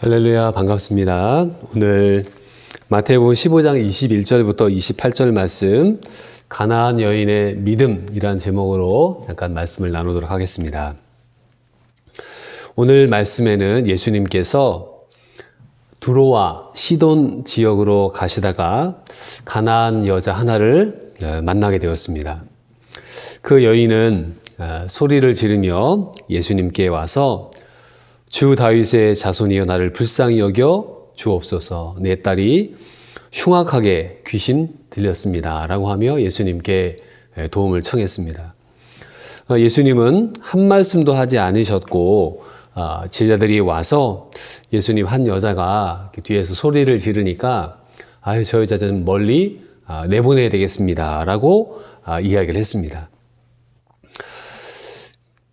할렐루야, 반갑습니다. 오늘 마태복음 15장 21절부터 28절 말씀, 가나안 여인의 믿음이란 제목으로 잠깐 말씀을 나누도록 하겠습니다. 오늘 말씀에는 예수님께서 두로와 시돈 지역으로 가시다가 가나안 여자 하나를 만나게 되었습니다. 그 여인은 소리를 지르며 예수님께 와서 주 다윗의 자손이여 나를 불쌍히 여겨 주옵소서, 내 딸이 흉악하게 귀신 들렸습니다 라고 하며 예수님께 도움을 청했습니다. 예수님은 한 말씀도 하지 않으셨고 제자들이 와서 예수님 한 여자가 뒤에서 소리를 지르니까 저 여자 좀 멀리 내보내야 되겠습니다 라고 이야기를 했습니다.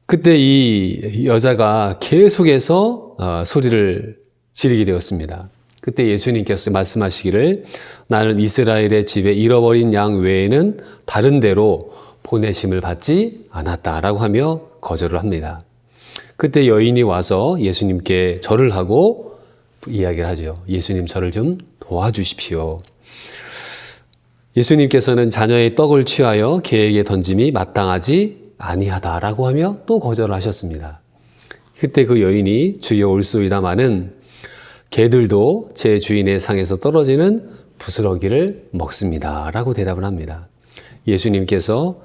그때 이 여자가 계속해서 소리를 지르게 되었습니다. 그때 예수님께서 말씀하시기를 나는 이스라엘의 집에 잃어버린 양 외에는 다른 데로 보내심을 받지 않았다라고 하며 거절을 합니다. 그때 여인이 와서 예수님께 절을 하고 이야기를 하죠. 예수님, 저를 좀 도와주십시오. 예수님께서는 자녀의 떡을 취하여 개에게 던짐이 마땅하지 아니하다라고 하며 또 거절을 하셨습니다. 그때 그 여인이 주여 올소이다마는 개들도 제 주인의 상에서 떨어지는 부스러기를 먹습니다 라고 대답을 합니다. 예수님께서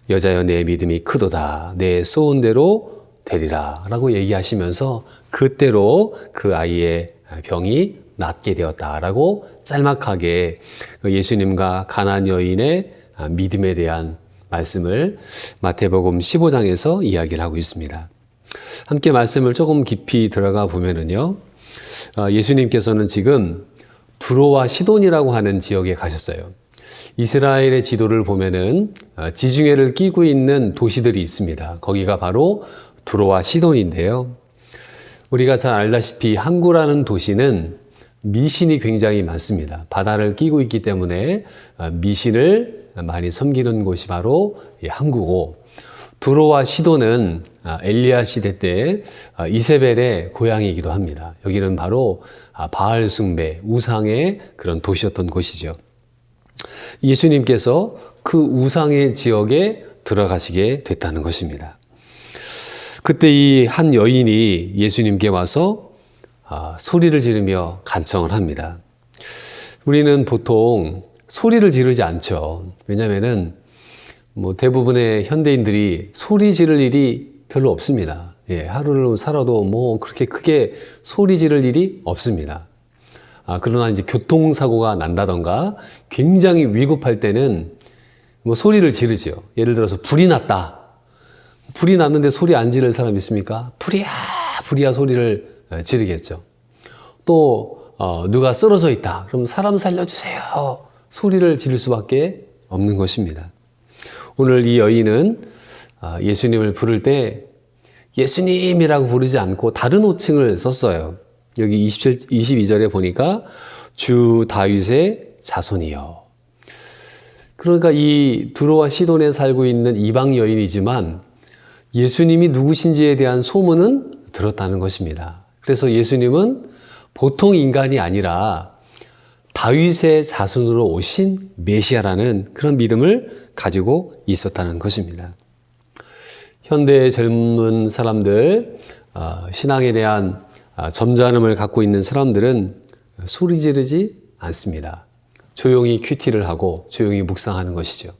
여자여 내 믿음이 크도다, 내 소원 대로 되리라 라고 얘기하시면서 그때로 그 아이의 병이 낫게 되었다라고 짤막하게 예수님과 가나안 여인의 믿음에 대한 말씀을 마태복음 15장에서 이야기를 하고 있습니다. 함께 말씀을 조금 깊이 들어가 보면은요, 예수님께서는 지금 두로와 시돈이라고 하는 지역에 가셨어요. 이스라엘의 지도를 보면은 지중해를 끼고 있는 도시들이 있습니다. 거기가 바로 두로와 시돈인데요. 우리가 잘 알다시피 항구라는 도시는 미신이 굉장히 많습니다. 바다를 끼고 있기 때문에 미신을 많이 섬기는 곳이 바로 항구고, 두로와 시돈은 엘리야 시대 때 이세벨의 고향이기도 합니다. 여기는 바로 바알 숭배, 우상의 그런 도시였던 곳이죠. 예수님께서 그 우상의 지역에 들어가시게 됐다는 것입니다. 그때 이 한 여인이 예수님께 와서 소리를 지르며 간청을 합니다. 우리는 보통 소리를 지르지 않죠. 왜냐하면은 대부분의 현대인들이 소리 지를 일이 별로 없습니다. 하루를 살아도 그렇게 크게 소리 지를 일이 없습니다. 그러나 이제 교통사고가 난다던가 굉장히 위급할 때는 소리를 지르죠. 예를 들어서 불이 났다. 불이 났는데 소리 안 지를 사람 있습니까? 불이야 소리를 지르겠죠. 또 누가 쓰러져 있다. 그럼 사람 살려주세요. 소리를 지를 수밖에 없는 것입니다. 오늘 이 여인은 예수님을 부를 때 예수님이라고 부르지 않고 다른 호칭을 썼어요. 여기 22절에 보니까 주 다윗의 자손이여. 그러니까 이 두로와 시돈에 살고 있는 이방 여인이지만 예수님이 누구신지에 대한 소문은 들었다는 것입니다. 그래서 예수님은 보통 인간이 아니라 다윗의 자손으로 오신 메시아라는 그런 믿음을 가지고 있었다는 것입니다. 현대의 젊은 사람들, 신앙에 대한 점잖음을 갖고 있는 사람들은 소리 지르지 않습니다. 조용히 큐티를 하고 조용히 묵상하는 것이죠.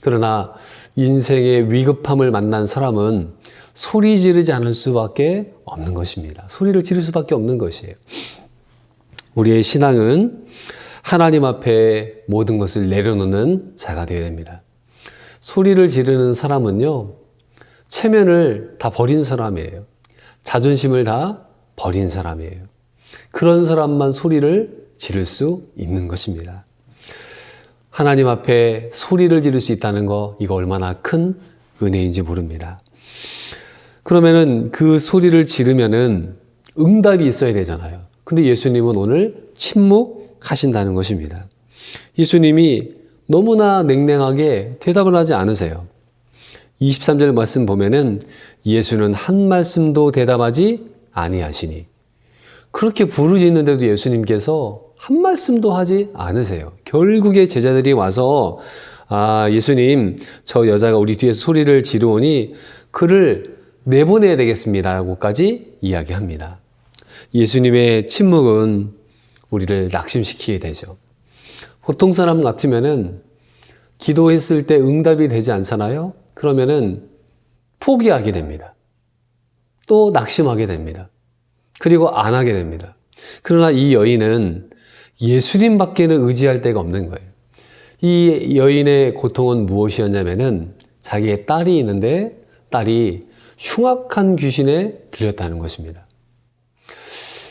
그러나 인생의 위급함을 만난 사람은 소리 지르지 않을 수밖에 없는 것입니다. 소리를 지를 수밖에 없는 것이에요. 우리의 신앙은 하나님 앞에 모든 것을 내려놓는 자가 되어야 됩니다. 소리를 지르는 사람은요, 체면을 다 버린 사람이에요. 자존심을 다 버린 사람이에요. 그런 사람만 소리를 지를 수 있는 것입니다. 하나님 앞에 소리를 지를 수 있다는 거, 이거 얼마나 큰 은혜인지 모릅니다. 그러면은 그 소리를 지르면은 응답이 있어야 되잖아요. 근데 예수님은 오늘 침묵하신다는 것입니다. 예수님이 너무나 냉랭하게 대답을 하지 않으세요. 23절 말씀 보면은 예수는 한 말씀도 대답하지 아니하시니 그렇게 부르짖는데도 예수님께서 한 말씀도 하지 않으세요. 결국에 제자들이 와서 예수님, 저 여자가 우리 뒤에서 소리를 지르오니 그를 내보내야 되겠습니다 라고까지 이야기합니다. 예수님의 침묵은 우리를 낙심시키게 되죠. 보통 사람 같으면은 기도했을 때 응답이 되지 않잖아요. 그러면은 포기하게 됩니다. 또 낙심하게 됩니다. 그리고 안 하게 됩니다. 그러나 이 여인은 예수님밖에는 의지할 데가 없는 거예요. 이 여인의 고통은 무엇이었냐면은 자기의 딸이 있는데 딸이 흉악한 귀신에 들렸다는 것입니다.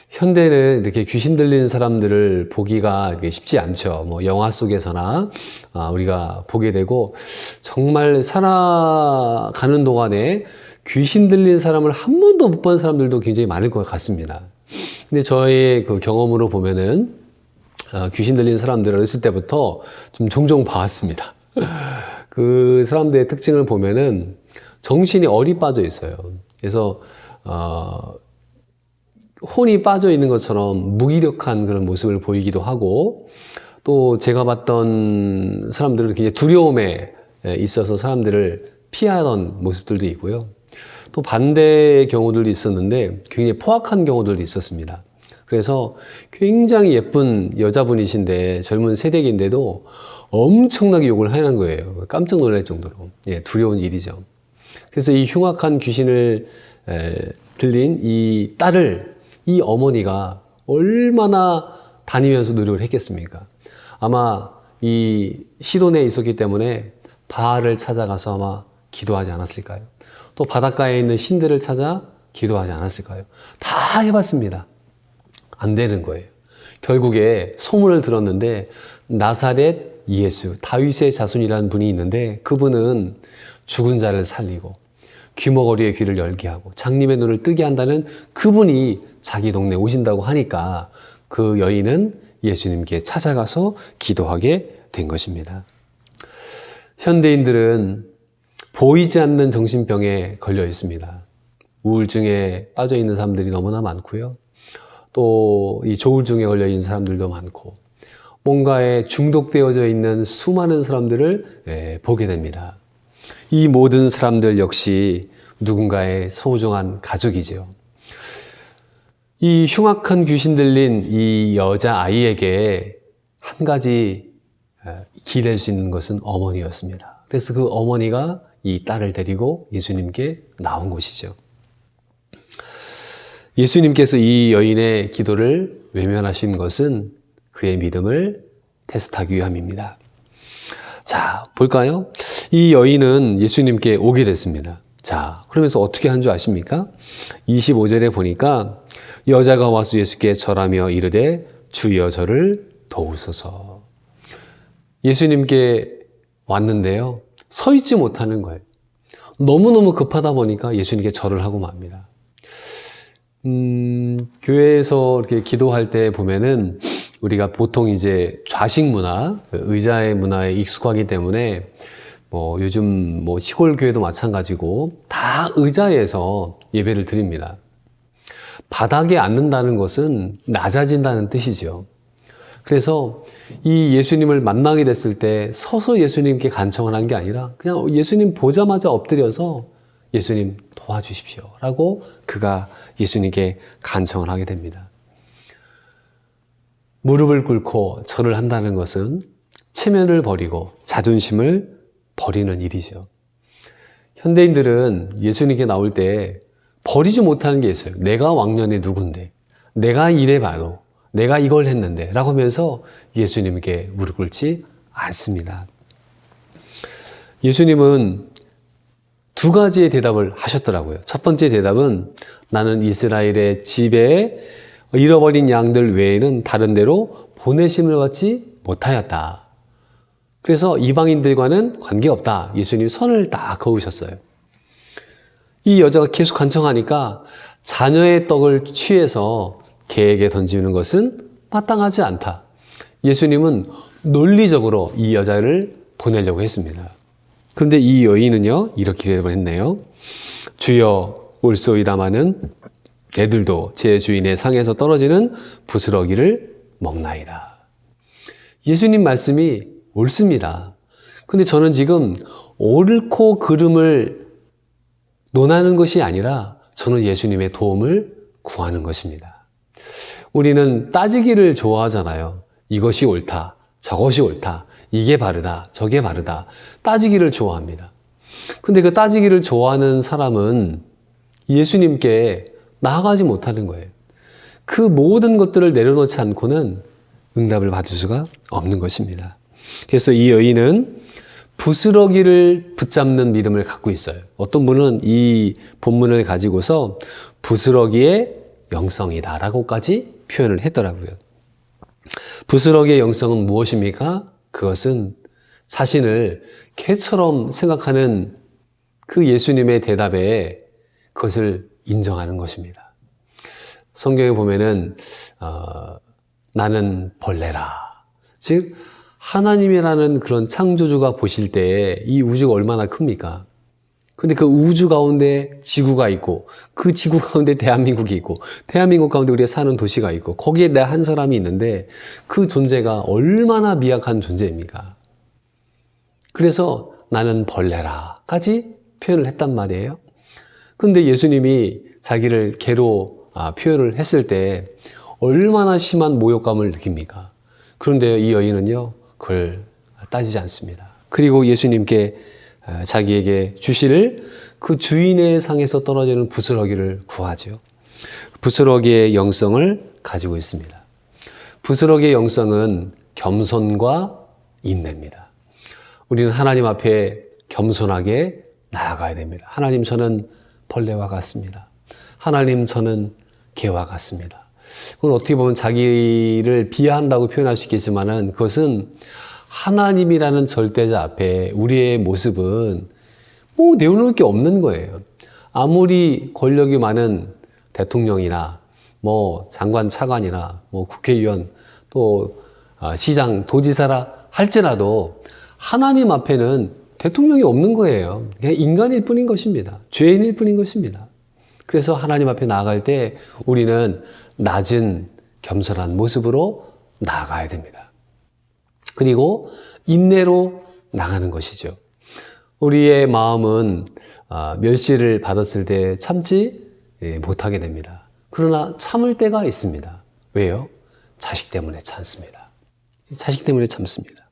현대는 이렇게 귀신 들린 사람들을 보기가 쉽지 않죠. 뭐 영화 속에서나 우리가 보게 되고, 정말 살아가는 동안에 귀신 들린 사람을 한 번도 못 본 사람들도 굉장히 많을 것 같습니다. 근데 저의 그 경험으로 보면은 귀신 들린 사람들을 어렸을 때부터 좀 종종 봐왔습니다. 그 사람들의 특징을 보면은 정신이 어리 빠져 있어요. 그래서 혼이 빠져 있는 것처럼 무기력한 그런 모습을 보이기도 하고, 또 제가 봤던 사람들은 굉장히 두려움에 있어서 사람들을 피하던 모습들도 있고요. 또 반대의 경우들도 있었는데 굉장히 포악한 경우들도 있었습니다. 그래서 굉장히 예쁜 여자분이신데, 젊은 새댁인데도 엄청나게 욕을 하는 거예요. 깜짝 놀랄 정도로. 두려운 일이죠. 그래서 이 흉악한 귀신을 들린 이 딸을 이 어머니가 얼마나 다니면서 노력을 했겠습니까? 아마 이 시돈에 있었기 때문에 바알을 찾아가서 아마 기도하지 않았을까요? 또 바닷가에 있는 신들을 찾아 기도하지 않았을까요? 다 해봤습니다. 안 되는 거예요. 결국에 소문을 들었는데 나사렛 예수, 다윗의 자손이라는 분이 있는데, 그분은 죽은 자를 살리고 귀머거리의 귀를 열게 하고 장님의 눈을 뜨게 한다는 그분이 자기 동네에 오신다고 하니까 그 여인은 예수님께 찾아가서 기도하게 된 것입니다. 현대인들은 보이지 않는 정신병에 걸려 있습니다. 우울증에 빠져 있는 사람들이 너무나 많고요. 또 이 조울증에 걸려 있는 사람들도 많고, 뭔가에 중독되어져 있는 수많은 사람들을 보게 됩니다. 이 모든 사람들 역시 누군가의 소중한 가족이죠. 이 흉악한 귀신 들린 이 여자아이에게 한 가지 기댈 수 있는 것은 어머니였습니다. 그래서 그 어머니가 이 딸을 데리고 예수님께 나온 것이죠. 예수님께서 이 여인의 기도를 외면하신 것은 그의 믿음을 테스트하기 위함입니다. 자, 볼까요? 이 여인은 예수님께 오게 됐습니다. 자, 그러면서 어떻게 한 줄 아십니까? 25절에 보니까 여자가 와서 예수께 절하며 이르되 주여 저를 도우소서. 예수님께 왔는데요, 서 있지 못하는 거예요. 너무너무 급하다 보니까 예수님께 절을 하고 맙니다. 교회에서 이렇게 기도할 때 보면은 우리가 보통 이제 좌식 문화, 의자의 문화에 익숙하기 때문에 요즘 시골 교회도 마찬가지고 다 의자에서 예배를 드립니다. 바닥에 앉는다는 것은 낮아진다는 뜻이죠. 그래서 이 예수님을 만나게 됐을 때 서서 예수님께 간청을 한 게 아니라 그냥 예수님 보자마자 엎드려서 예수님 도와주십시오 라고 그가 예수님께 간청을 하게 됩니다. 무릎을 꿇고 절을 한다는 것은 체면을 버리고 자존심을 버리는 일이죠. 현대인들은 예수님께 나올 때 버리지 못하는 게 있어요. 내가 왕년에 누군데, 내가 이래봐도, 내가 이걸 했는데 라고 하면서 예수님께 무릎 꿇지 않습니다. 예수님은 두 가지의 대답을 하셨더라고요. 첫 번째 대답은 나는 이스라엘의 집에 잃어버린 양들 외에는 다른 데로 보내심을 받지 못하였다. 그래서 이방인들과는 관계없다. 예수님이 선을 딱 그으셨어요. 이 여자가 계속 간청하니까 자녀의 떡을 취해서 개에게 던지는 것은 마땅하지 않다. 예수님은 논리적으로 이 여자를 보내려고 했습니다. 그런데 이 여인은요, 이렇게 대답을 했네요. 주여 올소이다마는 애들도 제 주인의 상에서 떨어지는 부스러기를 먹나이다. 예수님 말씀이 옳습니다. 근데 저는 지금 옳고 그름을 논하는 것이 아니라 저는 예수님의 도움을 구하는 것입니다. 우리는 따지기를 좋아하잖아요. 이것이 옳다, 저것이 옳다, 이게 바르다, 저게 바르다. 따지기를 좋아합니다. 근데 그 따지기를 좋아하는 사람은 예수님께 나아가지 못하는 거예요. 그 모든 것들을 내려놓지 않고는 응답을 받을 수가 없는 것입니다. 그래서 이 여인은 부스러기를 붙잡는 믿음을 갖고 있어요. 어떤 분은 이 본문을 가지고서 부스러기의 영성이다라고까지 표현을 했더라고요. 부스러기의 영성은 무엇입니까? 그것은 자신을 개처럼 생각하는 그 예수님의 대답에 그것을 인정하는 것입니다. 성경에 보면은 나는 벌레라. 즉 하나님이라는 그런 창조주가 보실 때 이 우주가 얼마나 큽니까? 근데 그 우주 가운데 지구가 있고 그 지구 가운데 대한민국이 있고 대한민국 가운데 우리가 사는 도시가 있고 거기에 내 한 사람이 있는데 그 존재가 얼마나 미약한 존재입니까? 그래서 나는 벌레라까지 표현을 했단 말이에요. 근데 예수님이 자기를 개로 표현을 했을 때 얼마나 심한 모욕감을 느낍니까? 그런데 이 여인은요, 그걸 따지지 않습니다. 그리고 예수님께 자기에게 주실 그 주인의 상에서 떨어지는 부스러기를 구하죠. 부스러기의 영성을 가지고 있습니다. 부스러기의 영성은 겸손과 인내입니다. 우리는 하나님 앞에 겸손하게 나아가야 됩니다. 하나님, 저는 벌레와 같습니다. 하나님, 저는 개와 같습니다. 그건 어떻게 보면 자기를 비하한다고 표현할 수 있겠지만은 그것은 하나님이라는 절대자 앞에 우리의 모습은 뭐 내어놓을 게 없는 거예요. 아무리 권력이 많은 대통령이나 뭐 장관 차관이나 뭐 국회의원 또 시장 도지사라 할지라도 하나님 앞에는 대통령이 없는 거예요. 그냥 인간일 뿐인 것입니다. 죄인일 뿐인 것입니다. 그래서 하나님 앞에 나아갈 때 우리는 낮은 겸손한 모습으로 나아가야 됩니다. 그리고 인내로 나가는 것이죠. 우리의 마음은 멸시를 받았을 때 참지 못하게 됩니다. 그러나 참을 때가 있습니다. 왜요? 자식 때문에 참습니다. 자식 때문에 참습니다.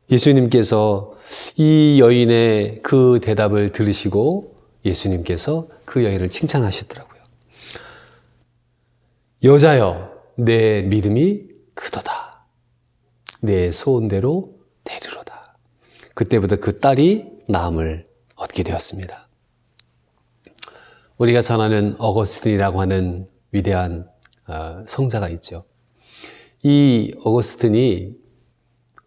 예수님께서 이 여인의 그 대답을 들으시고 예수님께서 그 여인을 칭찬하시더라고요. 여자여, 내 믿음이 크도다. 내 소원대로 되리로다. 그때부터 그 딸이 나음을 얻게 되었습니다. 우리가 잘 아는 어거스틴이라고 하는 위대한 성자가 있죠. 이 어거스틴이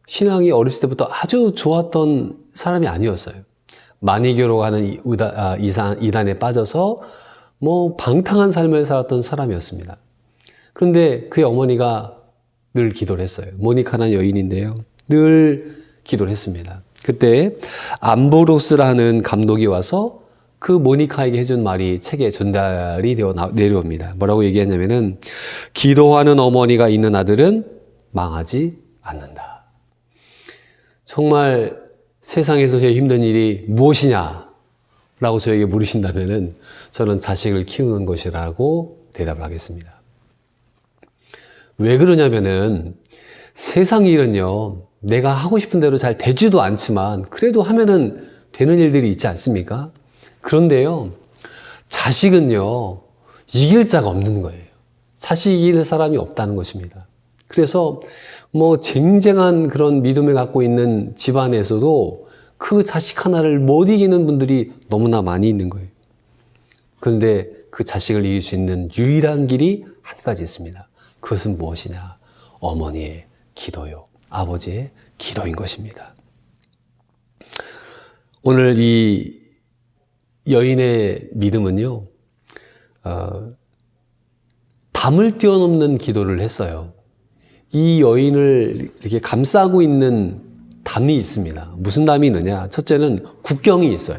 신앙이 어렸을 때부터 아주 좋았던 사람이 아니었어요. 마니교로 하는 이단에 빠져서 뭐 방탕한 삶을 살았던 사람이었습니다. 그런데 그의 어머니가 늘 기도를 했어요. 모니카라는 여인인데요. 늘 기도를 했습니다. 그때 암브로스라는 감독이 와서 그 모니카에게 해준 말이 책에 전달이 되어 내려옵니다. 뭐라고 얘기했냐면은 기도하는 어머니가 있는 아들은 망하지 않는다. 정말 세상에서 제일 힘든 일이 무엇이냐? 라고 저에게 물으신다면은 저는 자식을 키우는 것이라고 대답을 하겠습니다. 왜 그러냐면은 세상 일은요, 내가 하고 싶은 대로 잘 되지도 않지만 그래도 하면은 되는 일들이 있지 않습니까? 그런데요, 자식은요, 이길 자가 없는 거예요. 자식 이길 사람이 없다는 것입니다. 그래서 뭐 쟁쟁한 그런 믿음을 갖고 있는 집안에서도 그 자식 하나를 못 이기는 분들이 너무나 많이 있는 거예요. 그런데 그 자식을 이길 수 있는 유일한 길이 한 가지 있습니다. 그것은 무엇이냐? 어머니의 기도요. 아버지의 기도인 것입니다. 오늘 이 여인의 믿음은요, 담을 뛰어넘는 기도를 했어요. 이 여인을 이렇게 감싸고 있는 담이 있습니다. 무슨 담이 있느냐? 첫째는 국경이 있어요.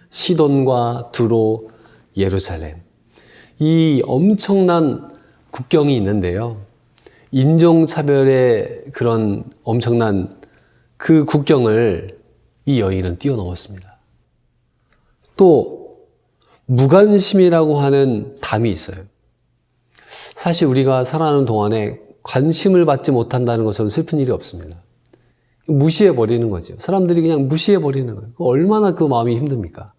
시돈과 두로, 예루살렘. 이 엄청난 국경이 있는데요. 인종차별의 그런 엄청난 그 국경을 이 여인은 뛰어넘었습니다. 또 무관심이라고 하는 담이 있어요. 사실 우리가 살아가는 동안에 관심을 받지 못한다는 것은 슬픈 일이 없습니다. 무시해버리는 거죠. 사람들이 그냥 무시해버리는 거예요. 얼마나 그 마음이 힘듭니까?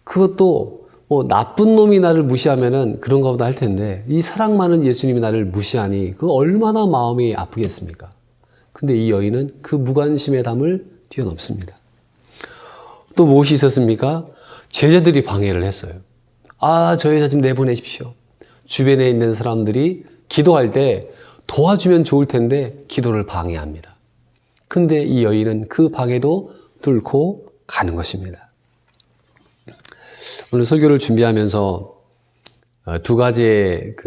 그것도 뭐 나쁜 놈이 나를 무시하면은 그런가 보다 할 텐데 이 사랑 많은 예수님이 나를 무시하니 그 얼마나 마음이 아프겠습니까? 근데 이 여인은 그 무관심의 담을 뛰어넘습니다. 또 무엇이 있었습니까? 제자들이 방해를 했어요. 아, 저 여자 좀 내보내십시오. 주변에 있는 사람들이 기도할 때 도와주면 좋을 텐데 기도를 방해합니다. 근데 이 여인은 그 방해도 뚫고 가는 것입니다. 오늘 설교를 준비하면서 두 가지의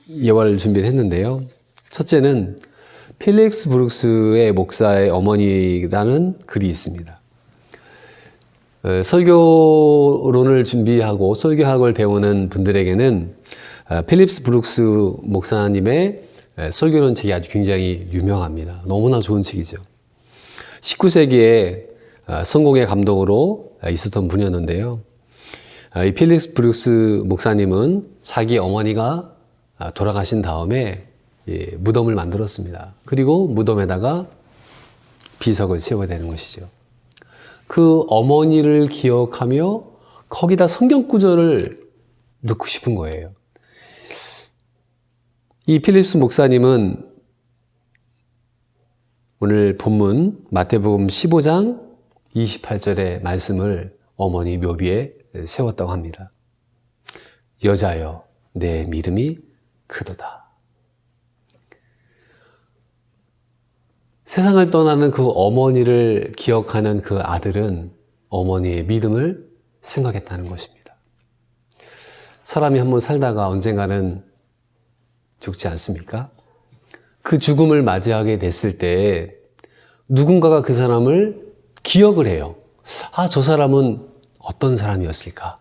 예화를 준비를 했는데요. 첫째는 필립스 브룩스의 목사의 어머니라는 글이 있습니다. 설교론을 준비하고 설교학을 배우는 분들에게는 필립스 브룩스 목사님의 설교론 책이 아주 굉장히 유명합니다. 너무나 좋은 책이죠. 19세기에 성공의 감독으로 있었던 분이었는데요. 이 필립스 브룩스 목사님은 자기 어머니가 돌아가신 다음에 무덤을 만들었습니다. 그리고 무덤에다가 비석을 세워야 되는 것이죠. 그 어머니를 기억하며 거기다 성경 구절을 넣고 싶은 거예요. 이 필립스 목사님은 오늘 본문 마태복음 15장 28절의 말씀을 어머니 묘비에 세웠다고 합니다. 여자여, 내 믿음이 크도다. 세상을 떠나는 그 어머니를 기억하는 그 아들은 어머니의 믿음을 생각했다는 것입니다. 사람이 한번 살다가 언젠가는 죽지 않습니까? 그 죽음을 맞이하게 됐을 때 누군가가 그 사람을 기억을 해요. 아, 저 사람은 어떤 사람이었을까?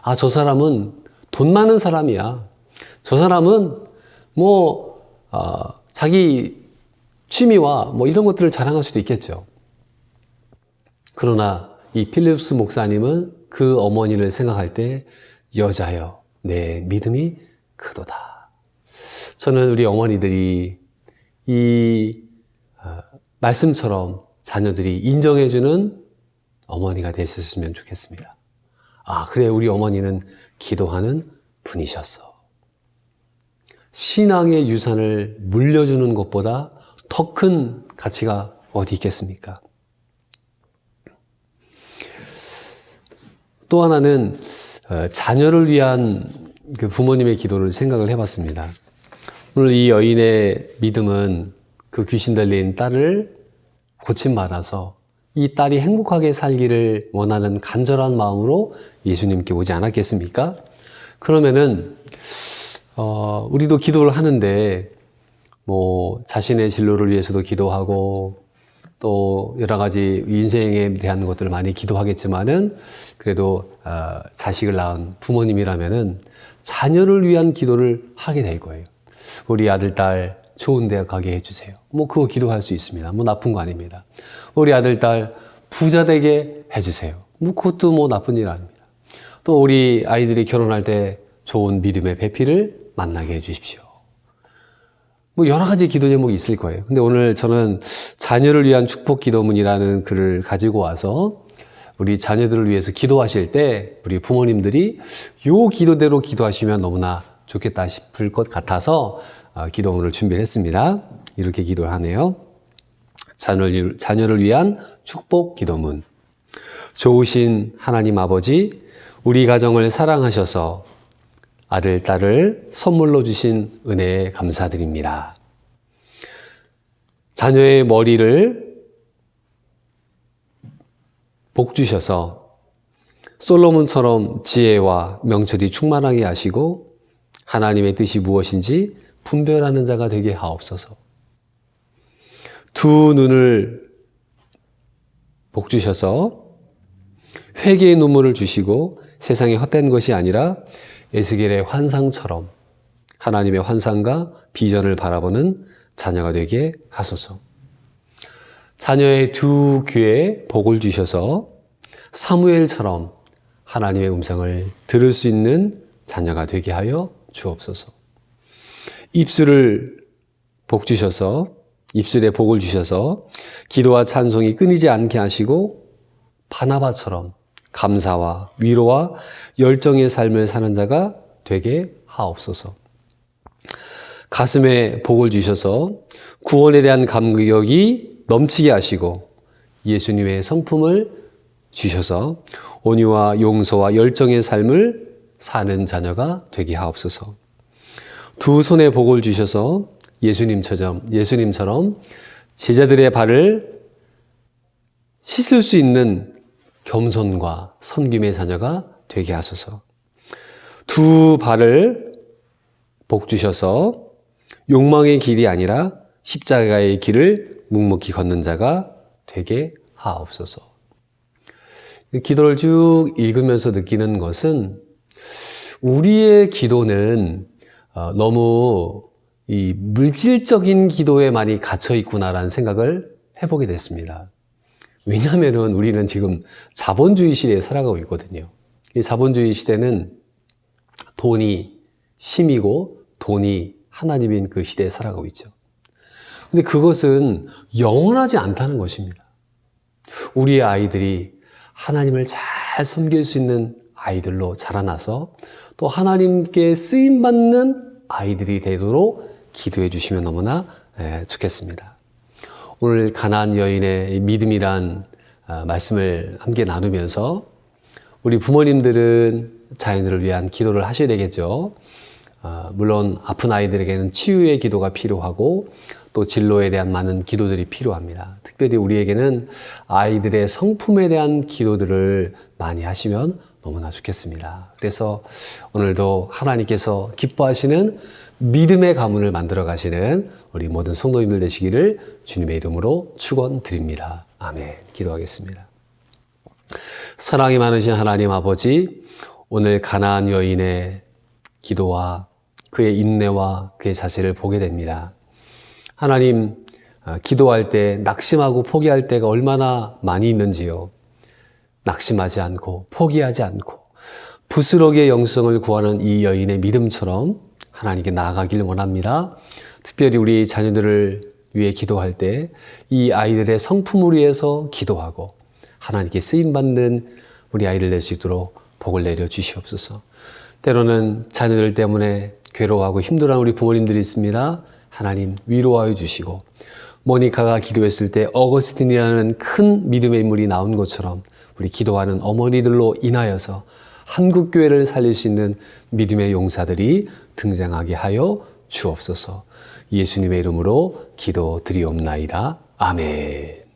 아, 저 사람은 돈 많은 사람이야. 저 사람은 자기 취미와 이런 것들을 자랑할 수도 있겠죠. 그러나 이 필립스 목사님은 그 어머니를 생각할 때 여자여, 내 믿음이 크도다. 저는 우리 어머니들이 이 말씀처럼 자녀들이 인정해주는 어머니가 되셨으면 좋겠습니다. 아, 그래, 우리 어머니는 기도하는 분이셨어. 신앙의 유산을 물려주는 것보다 더 큰 가치가 어디 있겠습니까? 또 하나는 자녀를 위한 그 부모님의 기도를 생각을 해봤습니다. 오늘 이 여인의 믿음은 그 귀신 들린 딸을 고침받아서 이 딸이 행복하게 살기를 원하는 간절한 마음으로 예수님께 오지 않았겠습니까? 그러면은 우리도 기도를 하는데 자신의 진로를 위해서도 기도하고 또 여러 가지 인생에 대한 것들을 많이 기도하겠지만은 그래도 자식을 낳은 부모님이라면은 자녀를 위한 기도를 하게 될 거예요. 우리 아들, 딸 좋은 대학 가게 해주세요. 그거 기도할 수 있습니다. 나쁜 거 아닙니다. 우리 아들, 딸 부자 되게 해주세요. 그것도 나쁜 일 아닙니다. 또 우리 아이들이 결혼할 때 좋은 믿음의 배필을 만나게 해주십시오. 여러 가지 기도 제목이 있을 거예요. 근데 오늘 저는 자녀를 위한 축복 기도문이라는 글을 가지고 와서 우리 자녀들을 위해서 기도하실 때 우리 부모님들이 요 기도대로 기도하시면 너무나 좋겠다 싶을 것 같아서 기도문을 준비를 했습니다. 이렇게 기도를 하네요. 자녀를 위한 축복 기도문. 좋으신 하나님 아버지, 우리 가정을 사랑하셔서 아들, 딸을 선물로 주신 은혜에 감사드립니다. 자녀의 머리를 복 주셔서 솔로몬처럼 지혜와 명철이 충만하게 하시고 하나님의 뜻이 무엇인지 분별하는 자가 되게 하옵소서. 두 눈을 복 주셔서 회개의 눈물을 주시고 세상의 헛된 것이 아니라 에스겔의 환상처럼 하나님의 환상과 비전을 바라보는 자녀가 되게 하소서. 자녀의 두 귀에 복을 주셔서 사무엘처럼 하나님의 음성을 들을 수 있는 자녀가 되게 하여 주옵소서. 입술을 복 주셔서 입술에 복을 주셔서 기도와 찬송이 끊이지 않게 하시고 바나바처럼 감사와 위로와 열정의 삶을 사는 자가 되게 하옵소서. 가슴에 복을 주셔서 구원에 대한 감격이 넘치게 하시고 예수님의 성품을 주셔서 온유와 용서와 열정의 삶을 사는 자녀가 되게 하옵소서. 두 손에 복을 주셔서 예수님처럼 제자들의 발을 씻을 수 있는 겸손과 섬김의 자녀가 되게 하소서. 두 발을 복 주셔서 욕망의 길이 아니라 십자가의 길을 묵묵히 걷는 자가 되게 하옵소서. 기도를 쭉 읽으면서 느끼는 것은 우리의 기도는 너무 이 물질적인 기도에 많이 갇혀 있구나라는 생각을 해보게 됐습니다. 왜냐하면 우리는 지금 자본주의 시대에 살아가고 있거든요. 이 자본주의 시대는 돈이 힘이고 돈이 하나님인 그 시대에 살아가고 있죠. 근데 그것은 영원하지 않다는 것입니다. 우리의 아이들이 하나님을 잘 섬길 수 있는 아이들로 자라나서 또 하나님께 쓰임받는 아이들이 되도록 기도해 주시면 너무나 좋겠습니다. 오늘 가나안 여인의 믿음이란 말씀을 함께 나누면서 우리 부모님들은 자녀들을 위한 기도를 하셔야 되겠죠. 물론 아픈 아이들에게는 치유의 기도가 필요하고 또 진로에 대한 많은 기도들이 필요합니다. 특별히 우리에게는 아이들의 성품에 대한 기도들을 많이 하시면 너무나 좋겠습니다. 그래서 오늘도 하나님께서 기뻐하시는 믿음의 가문을 만들어 가시는 우리 모든 성도님들 되시기를 주님의 이름으로 축원드립니다. 아멘. 기도하겠습니다. 사랑이 많으신 하나님 아버지, 오늘 가나안 여인의 기도와 그의 인내와 그의 자세를 보게 됩니다. 하나님, 기도할 때 낙심하고 포기할 때가 얼마나 많이 있는지요. 낙심하지 않고 포기하지 않고 부스러기의 영성을 구하는 이 여인의 믿음처럼 하나님께 나아가길 원합니다. 특별히 우리 자녀들을 위해 기도할 때 이 아이들의 성품을 위해서 기도하고 하나님께 쓰임받는 우리 아이를 낼 수 있도록 복을 내려 주시옵소서. 때로는 자녀들 때문에 괴로워하고 힘들어하는 우리 부모님들이 있습니다. 하나님 위로하여 주시고 모니카가 기도했을 때 어거스틴이라는 큰 믿음의 인물이 나온 것처럼 우리 기도하는 어머니들로 인하여서 한국교회를 살릴 수 있는 믿음의 용사들이 등장하게 하여 주옵소서. 예수님의 이름으로 기도드리옵나이다. 아멘.